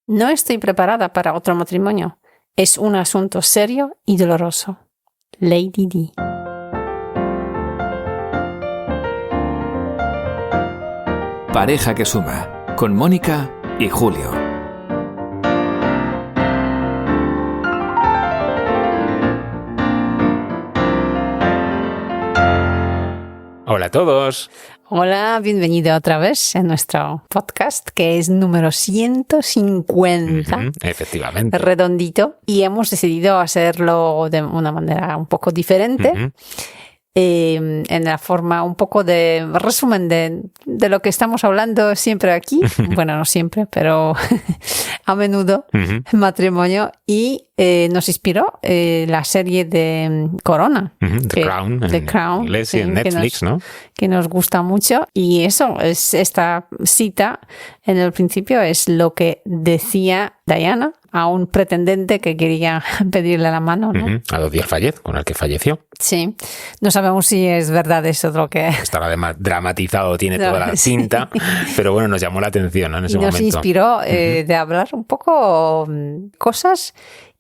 No estoy preparada para otro matrimonio. Es un asunto serio y doloroso. Lady Di. Pareja que suma, con Mónica y Julio. Hola a todos. Hola, bienvenido otra vez en nuestro podcast, que es número 150. Efectivamente. Redondito. Y hemos decidido hacerlo de una manera un poco diferente. En la forma un poco de resumen de lo que estamos hablando siempre aquí. Bueno, no siempre, pero a menudo, matrimonio. Y nos inspiró la serie de Corona. The Crown. The Crown. Inglés y en Netflix, ¿no? Que nos gusta mucho. Y eso, es esta cita en el principio es lo que decía Diana a un pretendente que quería pedirle la mano, ¿no? A Dodier Fayet, con el que falleció. Sí. No sabemos si es verdad eso lo que... Estará dramatizado, tiene toda la cinta, pero bueno, nos llamó la atención, ¿no? En ese nos momento. Inspiró de hablar un poco cosas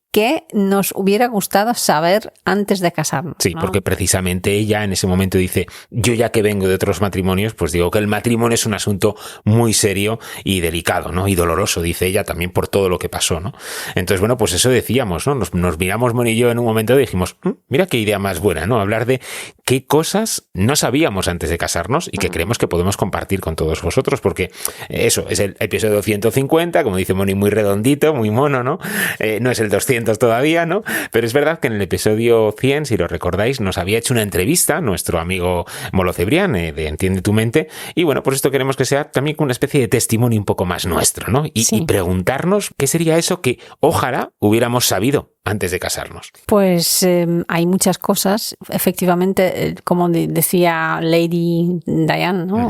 que nos hubiera gustado saber antes de casarnos. Sí, ¿no? porque precisamente ella en ese momento dice, yo ya que vengo de otros matrimonios, pues digo que el matrimonio es un asunto muy serio y delicado, ¿no? Y doloroso, dice ella, también por todo lo que pasó, ¿no? Entonces, bueno, pues eso decíamos, ¿no? Nos miramos Moni y yo en un momento y dijimos, mira qué idea más buena, ¿no? Hablar de qué cosas no sabíamos antes de casarnos y que creemos que podemos compartir con todos vosotros, porque eso es el episodio 150, como dice Moni, muy redondito, muy mono, ¿no? No es el 200 todavía, ¿no? Pero es verdad que en el episodio 100, si lo recordáis, nos había hecho una entrevista nuestro amigo Molo Cebrián de Entiende tu Mente, y bueno, por esto queremos que sea también una especie de testimonio un poco más nuestro, ¿no? Y preguntarnos qué sería eso que ojalá hubiéramos sabido antes de casarnos. Pues hay muchas cosas, efectivamente, como decía Lady Diane, ¿no?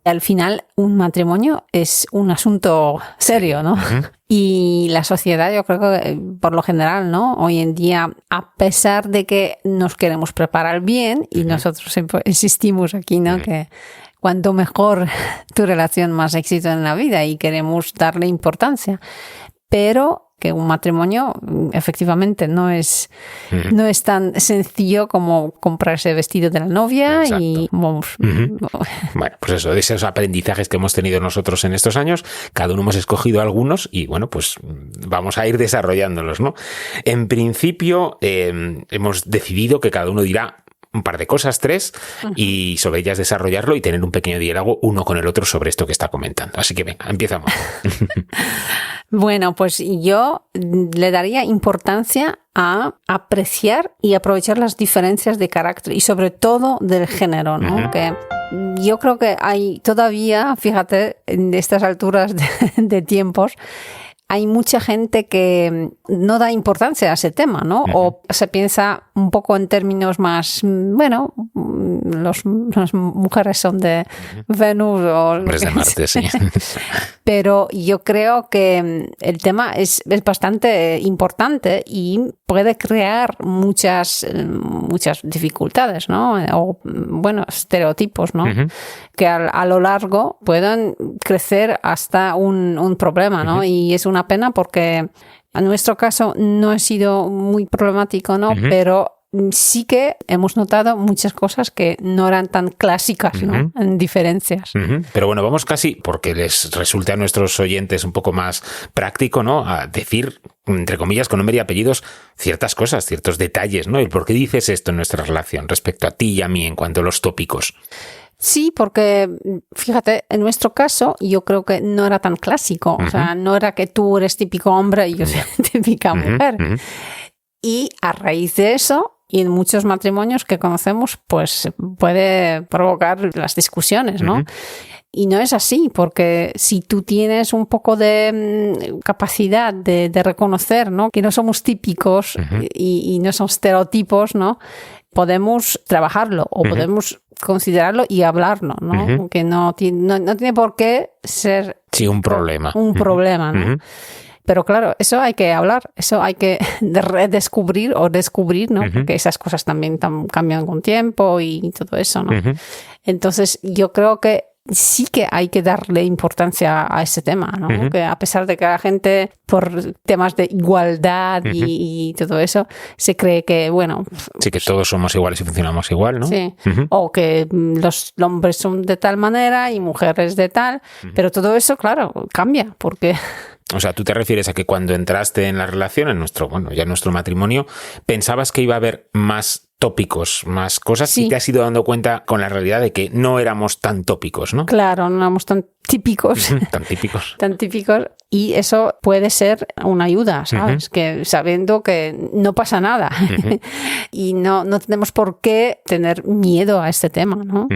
Al final un matrimonio es un asunto serio, ¿no? Y la sociedad, yo creo que por lo general, ¿no? Hoy en día, a pesar de que nos queremos preparar bien, y nosotros siempre insistimos aquí, ¿no? Que cuanto mejor tu relación, más éxito en la vida, y queremos darle importancia. Pero que un matrimonio efectivamente no es tan sencillo como comprarse el vestido de la novia. Exacto. Y vamos. Bueno, pues eso, de esos aprendizajes que hemos tenido nosotros en estos años, cada uno hemos escogido algunos y bueno, pues vamos a ir desarrollándolos, ¿no? En principio hemos decidido que cada uno dirá un par de cosas, 3, y sobre ellas desarrollarlo y tener un pequeño diálogo uno con el otro sobre esto que está comentando. Así que venga, empezamos. Bueno, pues yo le daría importancia a apreciar y aprovechar las diferencias de carácter y sobre todo del género, ¿no? Que yo creo que hay todavía, fíjate, en estas alturas de tiempos, hay mucha gente que no da importancia a ese tema, ¿no? O se piensa un poco en términos más, bueno, las mujeres son de Venus o... Hombres de Marte, sí. Pero yo creo que el tema es bastante importante y puede crear muchas dificultades, ¿no? O, bueno, estereotipos, ¿no? Que a lo largo puedan crecer hasta un problema, ¿no? Y es una pena porque en nuestro caso no ha sido muy problemático, ¿no? Pero sí que hemos notado muchas cosas que no eran tan clásicas, ¿no? En diferencias. Pero bueno, vamos casi, porque les resulta a nuestros oyentes un poco más práctico, ¿no? A decir, entre comillas, con nombre y apellidos, ciertas cosas, ciertos detalles, ¿no? ¿Y por qué dices esto en nuestra relación respecto a ti y a mí en cuanto a los tópicos? Sí, porque fíjate, en nuestro caso yo creo que no era tan clásico. O sea, no era que tú eres típico hombre y yo soy típica mujer. Y a raíz de eso, y en muchos matrimonios que conocemos, pues puede provocar las discusiones, ¿no? Y no es así, porque si tú tienes un poco de capacidad de reconocer, ¿no? Que no somos típicos y no son estereotipos, ¿no? Podemos trabajarlo o podemos considerarlo y hablarlo, ¿no? Que no tiene por qué ser... Sí, un problema. Un problema, ¿no? Pero claro, eso hay que hablar, eso hay que redescubrir o descubrir, ¿no? Porque esas cosas también cambian con tiempo y todo eso, ¿no? Entonces, yo creo que sí que hay que darle importancia a ese tema, ¿no? Que a pesar de que la gente, por temas de igualdad y todo eso, se cree que, bueno... Sí, que todos somos iguales y funcionamos igual, ¿no? Sí, o que los hombres son de tal manera y mujeres de tal, pero todo eso, claro, cambia, porque... O sea, tú te refieres a que cuando entraste en la relación, en nuestro matrimonio, pensabas que iba a haber más tópicos, más cosas, y te has ido dando cuenta con la realidad de que no éramos tan tópicos, ¿no? Claro, no éramos tan típicos. Tan típicos. Tan típicos. Y eso puede ser una ayuda, ¿sabes? Que sabiendo que no pasa nada. Y no tenemos por qué tener miedo a este tema, ¿no?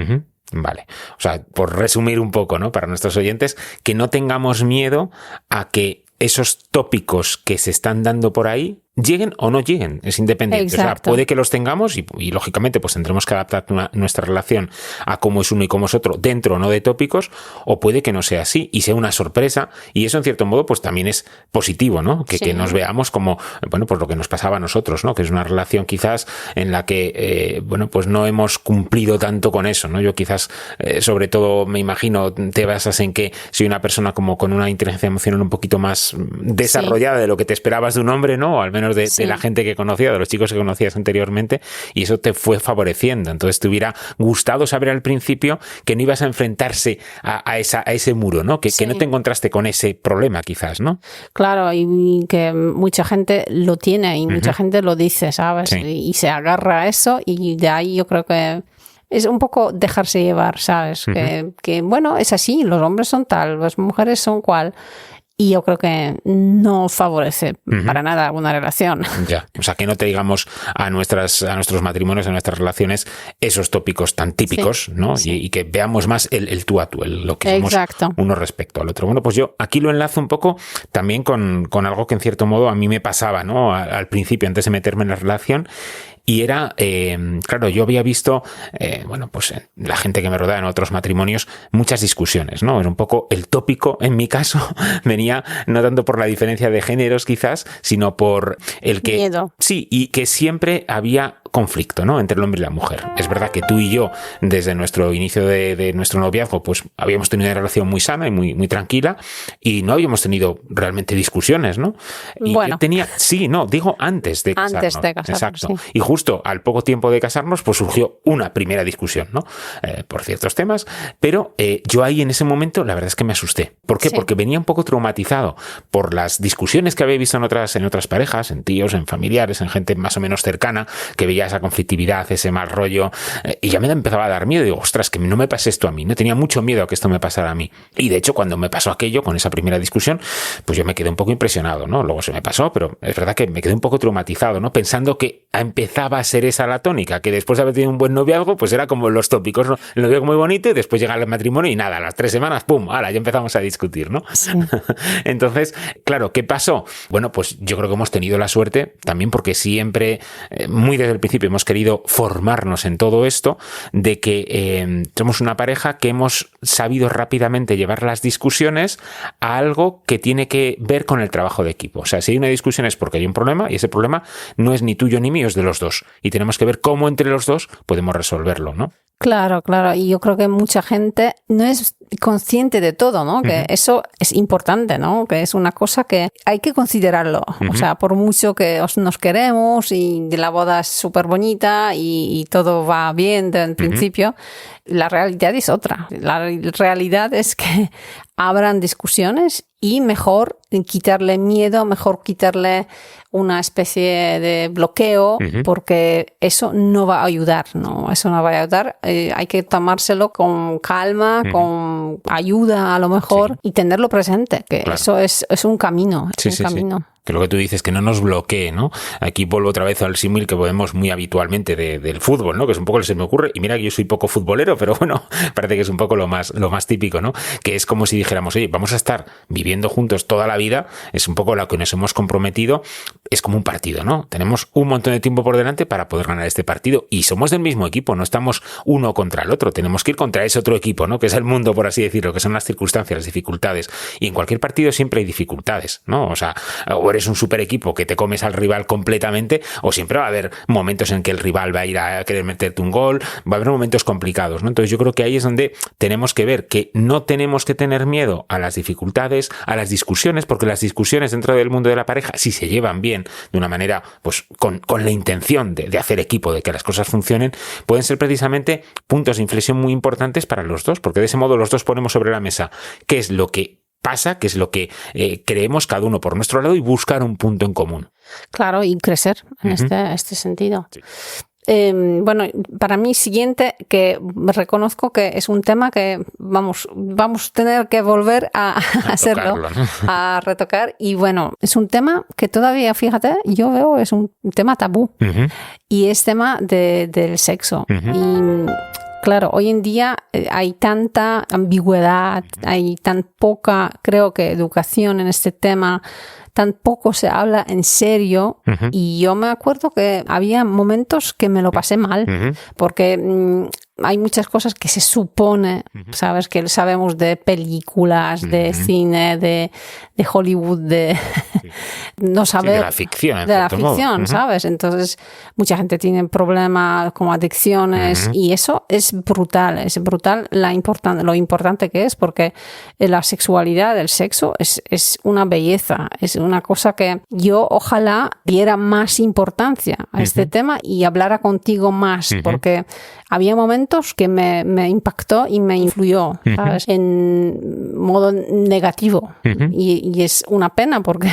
Vale. O sea, por resumir un poco, ¿no? Para nuestros oyentes, que no tengamos miedo a que esos tópicos que se están dando por ahí lleguen o no lleguen, es independiente. Exacto. O sea, puede que los tengamos y lógicamente pues tendremos que adaptar nuestra relación a cómo es uno y cómo es otro, dentro o no de tópicos, o puede que no sea así y sea una sorpresa, y eso en cierto modo pues también es positivo, ¿no? Que nos veamos como, bueno, pues lo que nos pasaba a nosotros, ¿no? Que es una relación quizás en la que, bueno, pues no hemos cumplido tanto con eso, ¿no? Yo quizás, sobre todo me imagino, te basas en que soy una persona como con una inteligencia emocional un poquito más desarrollada de lo que te esperabas de un hombre, ¿no? O al menos de la gente que conocía, de los chicos que conocías anteriormente, y eso te fue favoreciendo. Entonces te hubiera gustado saber al principio que no ibas a enfrentarse a ese muro, ¿no? Que no te encontraste con ese problema quizás, ¿no? Claro, y que mucha gente lo tiene y mucha gente lo dice, ¿sabes? Sí. Y se agarra a eso, y de ahí yo creo que es un poco dejarse llevar, ¿sabes? Que bueno, es así, los hombres son tal, las mujeres son cual. Y yo creo que no favorece para nada una relación. Ya, o sea, que no te digamos a nuestros matrimonios, a nuestras relaciones, esos tópicos tan típicos, ¿no? Sí. Y que veamos más el tú a tú, lo que somos uno respecto al otro. Bueno, pues yo aquí lo enlazo un poco también con algo que en cierto modo a mí me pasaba, ¿no? Al principio, antes de meterme en la relación. Y era, claro, yo había visto, bueno, pues la gente que me rodea en otros matrimonios, muchas discusiones, ¿no? Era un poco el tópico, en mi caso, venía no tanto por la diferencia de géneros quizás, sino por el que... Miedo. Sí, y que siempre había conflicto, ¿no? Entre el hombre y la mujer. Es verdad que tú y yo, desde nuestro inicio de nuestro noviazgo, pues habíamos tenido una relación muy sana y muy tranquila, y no habíamos tenido realmente discusiones, ¿no? Y bueno. Digo antes de casarnos. Antes de casarnos, exacto. sí. Y justo al poco tiempo de casarnos, pues surgió una primera discusión, ¿no? Por ciertos temas, pero yo ahí en ese momento, la verdad es que me asusté. ¿Por qué? Sí. Porque venía un poco traumatizado por las discusiones que había visto en otras parejas, en tíos, en familiares, en gente más o menos cercana, que veía esa conflictividad, ese mal rollo, y ya me empezaba a dar miedo. Digo, ostras, que no me pase esto a mí. No tenía mucho miedo a que esto me pasara a mí. Y de hecho, cuando me pasó aquello, con esa primera discusión, pues yo me quedé un poco impresionado, ¿no? Luego se me pasó, pero es verdad que me quedé un poco traumatizado, ¿no? Pensando que empezaba a ser esa la tónica, que después de haber tenido un buen noviazgo, pues era como los tópicos, ¿no? El noviazgo muy bonito y después llega el matrimonio y nada, a las 3 semanas, ¡pum!, ¡hala!, ya empezamos a discutir, ¿no? Sí. Entonces, claro, ¿qué pasó? Bueno, pues yo creo que hemos tenido la suerte, también porque siempre, muy desde el principio, hemos querido formarnos en todo esto, de que somos una pareja que hemos sabido rápidamente llevar las discusiones a algo que tiene que ver con el trabajo de equipo. O sea, si hay una discusión es porque hay un problema, y ese problema no es ni tuyo ni mío, es de los dos. Y tenemos que ver cómo entre los dos podemos resolverlo, ¿no? Claro, claro. Y yo creo que mucha gente no es consciente de todo, ¿no? Que eso es importante, ¿no? Que es una cosa que hay que considerarlo. O sea, por mucho que nos queremos y la boda es súper bonita y todo va bien desde el principio, la realidad es otra. La realidad es que habrán discusiones y mejor quitarle miedo, mejor quitarle una especie de bloqueo, porque eso no va a ayudar, ¿no? Eso no va a ayudar. Hay que tomárselo con calma, con ayuda a lo mejor, y tenerlo presente, que eso es un camino. Es un camino. Que lo que tú dices, que no nos bloquee, ¿no? Aquí vuelvo otra vez al símil que podemos muy habitualmente del fútbol, ¿no? Que es un poco lo que se me ocurre, y mira que yo soy poco futbolero, pero bueno, parece que es un poco lo más típico, ¿no? Que es como si dijéramos, oye, vamos a estar viviendo juntos toda la vida, es un poco lo que nos hemos comprometido, es como un partido, ¿no? Tenemos un montón de tiempo por delante para poder ganar este partido, y somos del mismo equipo, no estamos uno contra el otro, tenemos que ir contra ese otro equipo, ¿no? Que es el mundo, por así decirlo, que son las circunstancias, las dificultades, y en cualquier partido siempre hay dificultades, ¿no? O sea, eres un super equipo que te comes al rival completamente, o siempre va a haber momentos en que el rival va a ir a querer meterte un gol, va a haber momentos complicados, ¿no? Entonces yo creo que ahí es donde tenemos que ver que no tenemos que tener miedo a las dificultades, a las discusiones, porque las discusiones dentro del mundo de la pareja, si se llevan bien, de una manera, pues con la intención de hacer equipo, de que las cosas funcionen, pueden ser precisamente puntos de inflexión muy importantes para los dos, porque de ese modo los dos ponemos sobre la mesa qué es lo que pasa, qué es lo que creemos cada uno por nuestro lado y buscar un punto en común. Claro, y crecer en este sentido. Sí. Bueno, para mí siguiente, que reconozco que es un tema que vamos a tener que volver a hacerlo, tocarlo, ¿no? A retocar. Y bueno, es un tema que todavía, fíjate, yo veo es un tema tabú. Y es tema del sexo. Y claro, hoy en día hay tanta ambigüedad, hay tan poca, creo que, educación en este tema, tan poco se habla en serio. Y yo me acuerdo que había momentos que me lo pasé mal, porque hay muchas cosas que se supone, sabes, que sabemos de películas, de cine, de Hollywood, no saber, sí, de la ficción, de la ficción, ¿sabes? Entonces mucha gente tiene problemas como adicciones y eso es brutal lo importante que es, porque la sexualidad, el sexo es una belleza, es una cosa que yo ojalá diera más importancia a este tema y hablara contigo más, porque había momentos que me impactó y me influyó, ¿sabes? En modo negativo. Y es una pena porque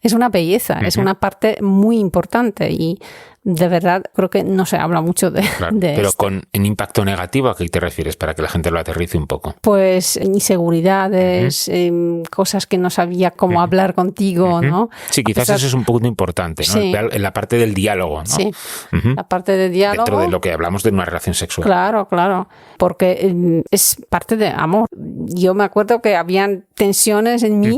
es una belleza, es una parte muy importante y de verdad creo que no se habla mucho de pero esto. con un impacto negativo, ¿a qué te refieres? Para que la gente lo aterrice un poco. Pues inseguridades, cosas que no sabía cómo hablar contigo, ¿no? Sí, quizás eso es un punto importante, ¿no? Sí. En la parte del diálogo, ¿no? Sí, la parte del diálogo. Dentro de lo que hablamos de una relación sexual. Claro, porque es parte de amor. Yo me acuerdo que habían tensiones en mí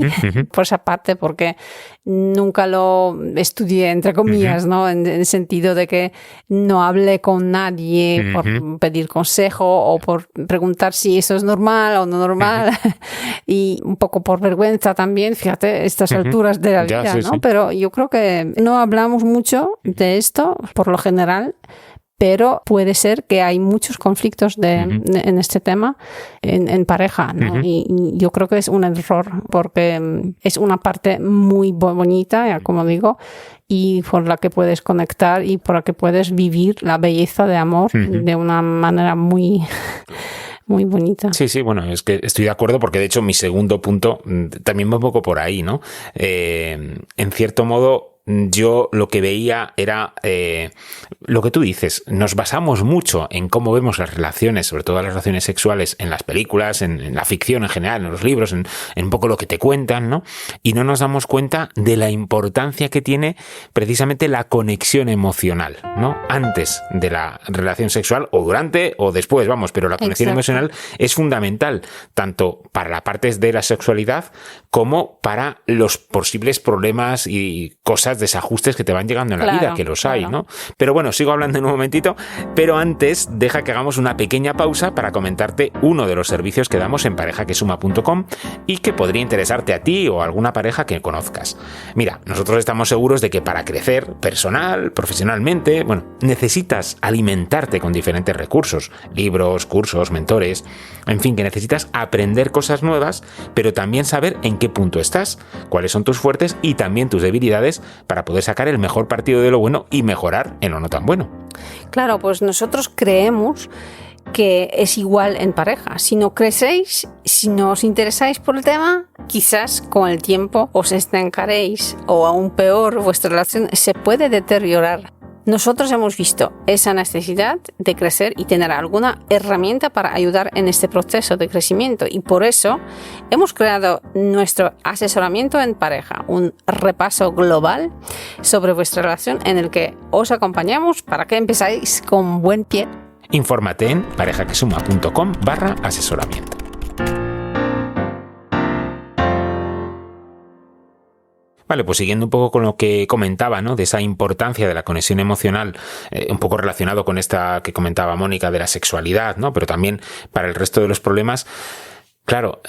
por esa parte, porque nunca lo estudié, entre comillas, ¿no? En el sentido de que no hablé con nadie por pedir consejo o por preguntar si eso es normal o no normal. Y un poco por vergüenza también, fíjate, estas alturas de la vida, ¿no? Sí. Pero yo creo que no hablamos mucho de esto, por lo general, pero puede ser que hay muchos conflictos en este tema en pareja, ¿no? Y yo creo que es un error, porque es una parte muy bonita, ya como digo, y por la que puedes conectar y por la que puedes vivir la belleza de amor de una manera muy bonita. Sí, bueno, es que estoy de acuerdo, porque de hecho mi segundo punto también va un poco por ahí, ¿no? En cierto modo, yo lo que veía era lo que tú dices, nos basamos mucho en cómo vemos las relaciones, sobre todo las relaciones sexuales, en las películas, en la ficción en general, en los libros, en un poco lo que te cuentan, ¿no? Y no nos damos cuenta de la importancia que tiene precisamente la conexión emocional, ¿no? Antes de la relación sexual, o durante o después, vamos, pero la conexión emocional es fundamental, tanto para la parte de la sexualidad como para los posibles problemas y cosas, desajustes que te van llegando en la vida, que los hay, ¿no? Pero bueno, sigo hablando en un momentito, pero antes deja que hagamos una pequeña pausa para comentarte uno de los servicios que damos en parejaquesuma.com y que podría interesarte a ti o a alguna pareja que conozcas. Mira, nosotros estamos seguros de que para crecer personal, profesionalmente, bueno, necesitas alimentarte con diferentes recursos, libros, cursos, mentores, en fin, que necesitas aprender cosas nuevas, pero también saber en qué punto estás, cuáles son tus fuertes y también tus debilidades, para poder sacar el mejor partido de lo bueno y mejorar en lo no tan bueno. Claro, pues nosotros creemos que es igual en pareja. Si no crecéis, si no os interesáis por el tema, quizás con el tiempo os estancaréis o aún peor, vuestra relación se puede deteriorar. Nosotros hemos visto esa necesidad de crecer y tener alguna herramienta para ayudar en este proceso de crecimiento, y por eso hemos creado nuestro asesoramiento en pareja, un repaso global sobre vuestra relación en el que os acompañamos para que empezáis con buen pie. Infórmate en parejaquesuma.com/asesoramiento. Vale, pues siguiendo un poco con lo que comentaba, ¿no? De esa importancia de la conexión emocional, un poco relacionado con esta que comentaba Mónica de la sexualidad, ¿no? Pero también para el resto de los problemas. Claro,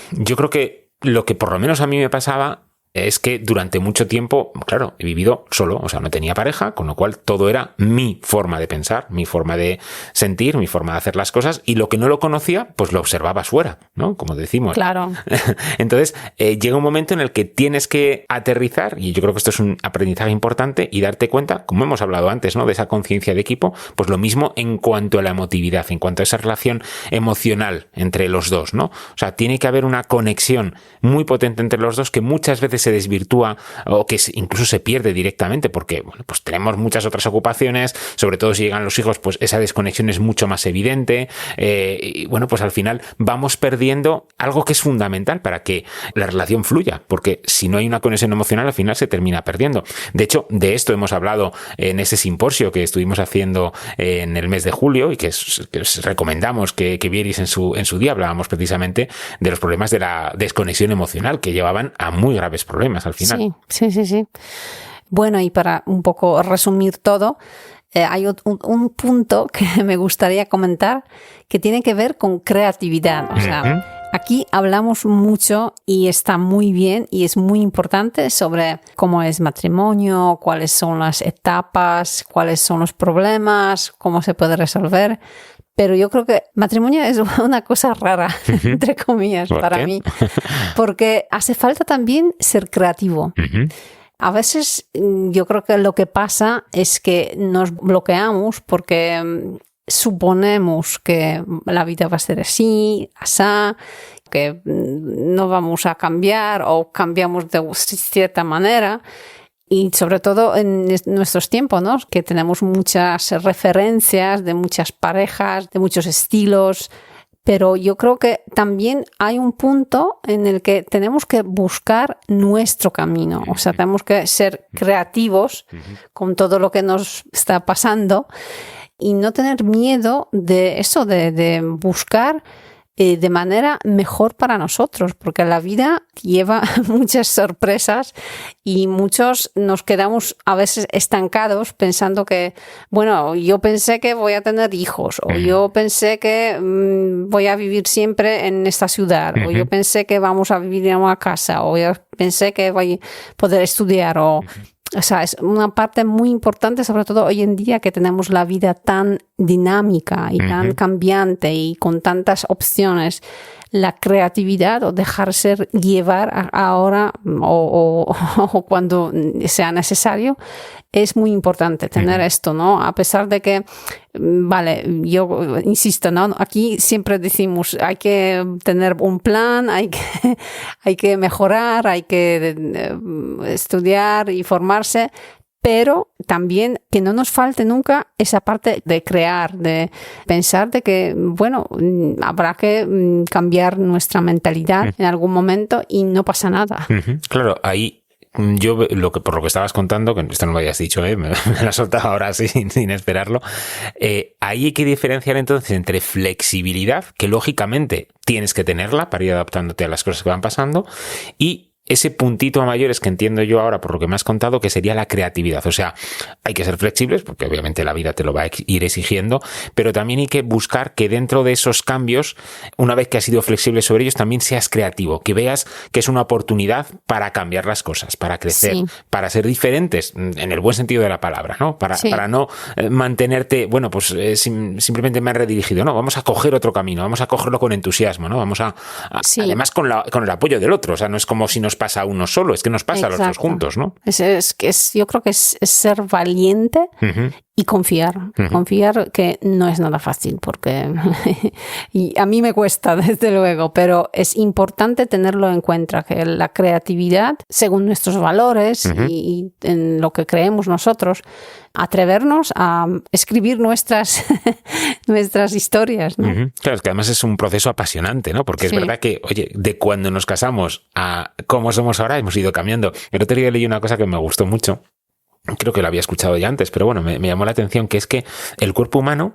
yo creo que lo que por lo menos a mí me pasaba es que durante mucho tiempo, claro, he vivido solo, o sea, no tenía pareja, con lo cual todo era mi forma de pensar, mi forma de sentir, mi forma de hacer las cosas, y lo que no lo conocía, pues lo observabas fuera, ¿no? Como decimos. Claro. Entonces, llega un momento en el que tienes que aterrizar, y yo creo que esto es un aprendizaje importante, y darte cuenta, como hemos hablado antes, ¿no? De esa conciencia de equipo, pues lo mismo en cuanto a la emotividad, en cuanto a esa relación emocional entre los dos, ¿no? O sea, tiene que haber una conexión muy potente entre los dos que muchas veces se desvirtúa o que incluso se pierde directamente porque, bueno, pues tenemos muchas otras ocupaciones, sobre todo si llegan los hijos, pues esa desconexión es mucho más evidente, y bueno, pues al final vamos perdiendo algo que es fundamental para que la relación fluya, porque si no hay una conexión emocional, al final se termina perdiendo. De hecho, de esto hemos hablado en ese simposio que estuvimos haciendo en el mes de julio y que os recomendamos que vierais en su día. Hablábamos precisamente de los problemas de la desconexión emocional que llevaban a muy graves problemas al final. Sí. Bueno, y para un poco resumir todo, hay un punto que me gustaría comentar que tiene que ver con creatividad. O sea, aquí hablamos mucho y está muy bien y es muy importante sobre cómo es matrimonio, cuáles son las etapas, cuáles son los problemas, cómo se puede resolver. Pero yo creo que matrimonio es una cosa rara, entre comillas, para mí, porque hace falta también ser creativo. A veces yo creo que lo que pasa es que nos bloqueamos porque suponemos que la vida va a ser así, que no vamos a cambiar o cambiamos de cierta manera. Y sobre todo en nuestros tiempos, ¿no? Que tenemos muchas referencias de muchas parejas, de muchos estilos. Pero yo creo que también hay un punto en el que tenemos que buscar nuestro camino. O sea, tenemos que ser creativos con todo lo que nos está pasando y no tener miedo de eso, de buscar de manera mejor para nosotros, porque la vida lleva muchas sorpresas y muchos nos quedamos a veces estancados pensando que, bueno, yo pensé que voy a tener hijos, o yo pensé que voy a vivir siempre en esta ciudad, o yo pensé que vamos a vivir en una casa, o yo pensé que voy a poder estudiar, o sea, es una parte muy importante, sobre todo hoy en día que tenemos la vida tan dinámica y tan cambiante y con tantas opciones. La creatividad o dejarse llevar ahora o cuando sea necesario es muy importante tener esto, ¿no? A pesar de que, vale, yo insisto, ¿no? Aquí siempre decimos hay que tener un plan, hay que mejorar, hay que estudiar y formarse, pero también que no nos falte nunca esa parte de crear, de pensar de que, bueno, habrá que cambiar nuestra mentalidad en algún momento y no pasa nada. Claro, ahí yo por lo que estabas contando, que esto no lo habías dicho, me lo has soltado ahora así sin esperarlo, ahí hay que diferenciar entonces entre flexibilidad, que lógicamente tienes que tenerla para ir adaptándote a las cosas que van pasando, y ese puntito a mayores que entiendo yo ahora por lo que me has contado, que sería la creatividad. O sea, hay que ser flexibles porque obviamente la vida te lo va a ir exigiendo, pero también hay que buscar que dentro de esos cambios, una vez que has sido flexible sobre ellos, también seas creativo, que veas que es una oportunidad para cambiar las cosas, para crecer, para ser diferentes, en el buen sentido de la palabra, ¿no? Para no mantenerte, bueno, pues simplemente me han redirigido, no, vamos a coger otro camino, vamos a cogerlo con entusiasmo, ¿no? Vamos a además con el apoyo del otro, o sea, no es como si nos pasa a uno solo, es que nos pasa a los dos juntos, ¿no? Yo creo que es ser valiente y confiar. Confiar que no es nada fácil, porque y a mí me cuesta, desde luego, pero es importante tenerlo en cuenta, que la creatividad, según nuestros valores y en lo que creemos nosotros, atrevernos a escribir nuestras historias, ¿no? Claro, es que además es un proceso apasionante, ¿no? Porque es verdad que, oye, de cuando nos casamos a cómo somos ahora hemos ido cambiando. El otro día leí una cosa que me gustó mucho, creo que lo había escuchado ya antes, pero bueno, me llamó la atención, que es que el cuerpo humano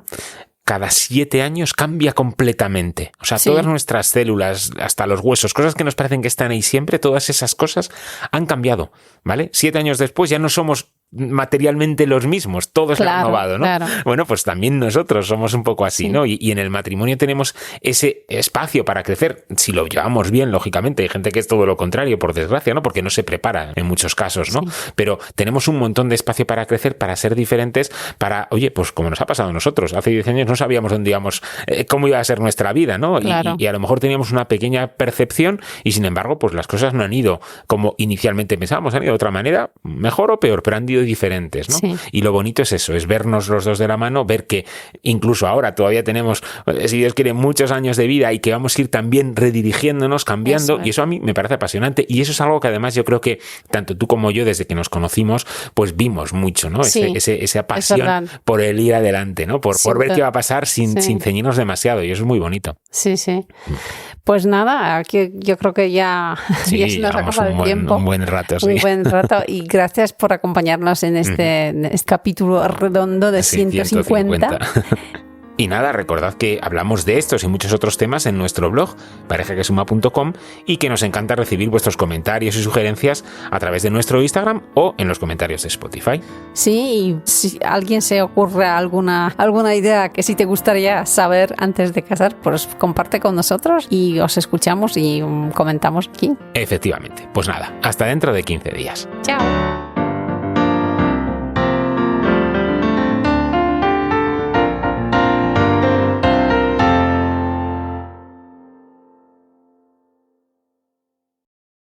cada 7 años cambia completamente. O sea, todas nuestras células, hasta los huesos, cosas que nos parecen que están ahí siempre, todas esas cosas han cambiado, ¿vale? 7 años después ya no somos materialmente los mismos, todo es renovado, ¿no? Claro. Bueno, pues también nosotros somos un poco así, ¿no? Y en el matrimonio tenemos ese espacio para crecer, si lo llevamos bien, lógicamente. Hay gente que es todo lo contrario, por desgracia, ¿no? Porque no se prepara en muchos casos, ¿no? Pero tenemos un montón de espacio para crecer, para ser diferentes, para, oye, pues como nos ha pasado a nosotros, hace 10 años no sabíamos dónde íbamos, cómo iba a ser nuestra vida, ¿no? Claro. Y a lo mejor teníamos una pequeña percepción y sin embargo, pues las cosas no han ido como inicialmente pensábamos, han ido de otra manera, mejor o peor, pero han ido diferentes, ¿no? Sí. Y lo bonito es eso, es vernos los dos de la mano, ver que incluso ahora todavía tenemos, si Dios quiere, muchos años de vida y que vamos a ir también redirigiéndonos, cambiando, y eso a mí me parece apasionante y eso es algo que además yo creo que tanto tú como yo desde que nos conocimos pues vimos mucho, ¿no? Sí, esa pasión por el ir adelante, ¿no? Por ver qué va a pasar sin ceñirnos demasiado y eso es muy bonito. Sí. Pues nada, aquí yo creo que ya se nos acaba el tiempo. Un buen rato, sí. Un buen rato y gracias por acompañarnos en este capítulo redondo de 150. Y nada, recordad que hablamos de estos y muchos otros temas en nuestro blog, parejaquesuma.com, y que nos encanta recibir vuestros comentarios y sugerencias a través de nuestro Instagram o en los comentarios de Spotify. Sí, y si a alguien se ocurre alguna idea que sí te gustaría saber antes de casar, pues comparte con nosotros y os escuchamos y comentamos aquí. Efectivamente. Pues nada, hasta dentro de 15 días. Chao.